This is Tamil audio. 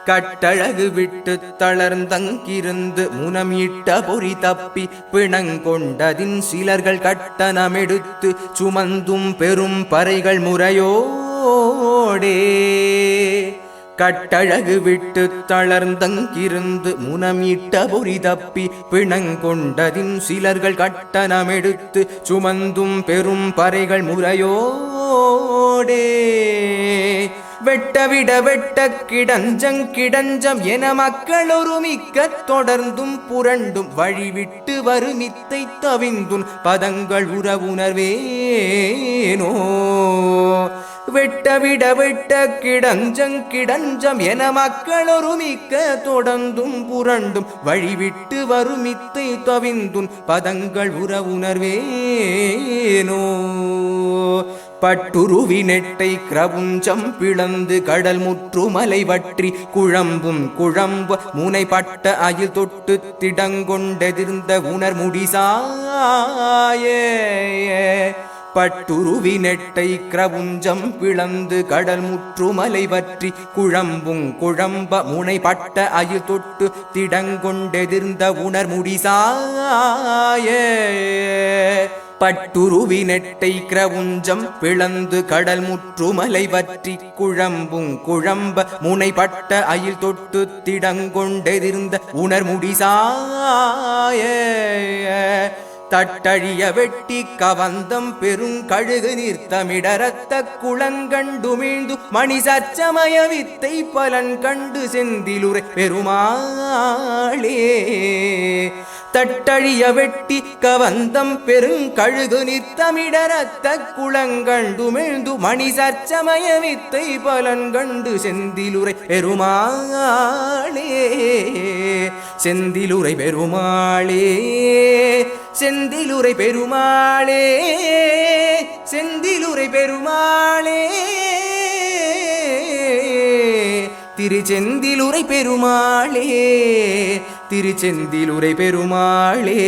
கட்டழகு விட்டு தளர்ந்தங்கிருந்து முனமிட்ட பொறி தப்பி பிணங்கொண்டதின் சிலர்கள் கட்டணமெடுத்து சுமந்தும் பெரும் பறைகள் முறையோடே. கட்டழகு விட்டு தளர்ந்தங்கிருந்து முனமிட்ட பொறி தப்பி பிணங்கொண்டதின் சிலர்கள் கட்டணமெடுத்து சுமந்தும் பெரும் பறைகள் முறையோடே. வெட்டவிட வெட்ட கிடஞ்சம் என மக்கள் ஒருமிக்க தொடர்ந்தும் புரண்டும் வழிவிட்டு வருமித்தை தவிந்துன் பதங்கள் உறவுணர்வேனோ. வெட்டவிட வெட்ட கிடஞ்சம் என மக்கள் ஒருமிக்க தொடர்ந்தும் புரண்டும் வழிவிட்டு வருமித்தை தவிந்துன் பதங்கள் உறவுணர்வேனோ. பட்டுருவி நெட்டை கிரவுஞ்சம் பிளந்து கடல் முற்றுமலை வற்றி குழம்பும் குழம்ப முனைப்பட்ட அயில் தொட்டு திடங்கொண்டெதிர்ந்த உணர் முடிசாய. பட்டுருவி நெட்டை கிரவுஞ்சம் பிளந்து கடல் முற்றுமலை வற்றி குழம்பும் குழம்ப முனைப்பட்ட அயில் தொட்டு திடங்கொண்டெதிர்ந்த உணர் முடிசாய. பட்டுருவி நெட்டை கிரவுஞ்சம் பிளந்து கடல் முற்றுமலை வற்றி குழம்பும் குழம்ப முனைப்பட்ட அயில் தொட்டு திடங்கொண்டெதிர்ந்த உணர் முடிசாய. தட்டழிய வெட்டி கவந்தம் பெருங்கழுகு நிறுத்தமிடரத்த குளங்கண்டுமிழ்ந்து மணி சச்சமய வித்தை பலன் கண்டு செந்திலுரை பெருமாளே. தட்டழிய வெட்டி கவந்தம் பெருங்கழுகு நிறுத்தமிடரத்த குளங்கண்டுமிழ்ந்து மணி சச்சமய வித்தை பலன் கண்டு செந்திலுரை பெருமாளே. செந்திலுரை பெருமாளே, செந்திலுரை பெருமாளே, செந்திலுரை பெருமாளே. திருச்செந்திலுரை பெருமாளே, திருச்செந்திலுரை பெருமாளே.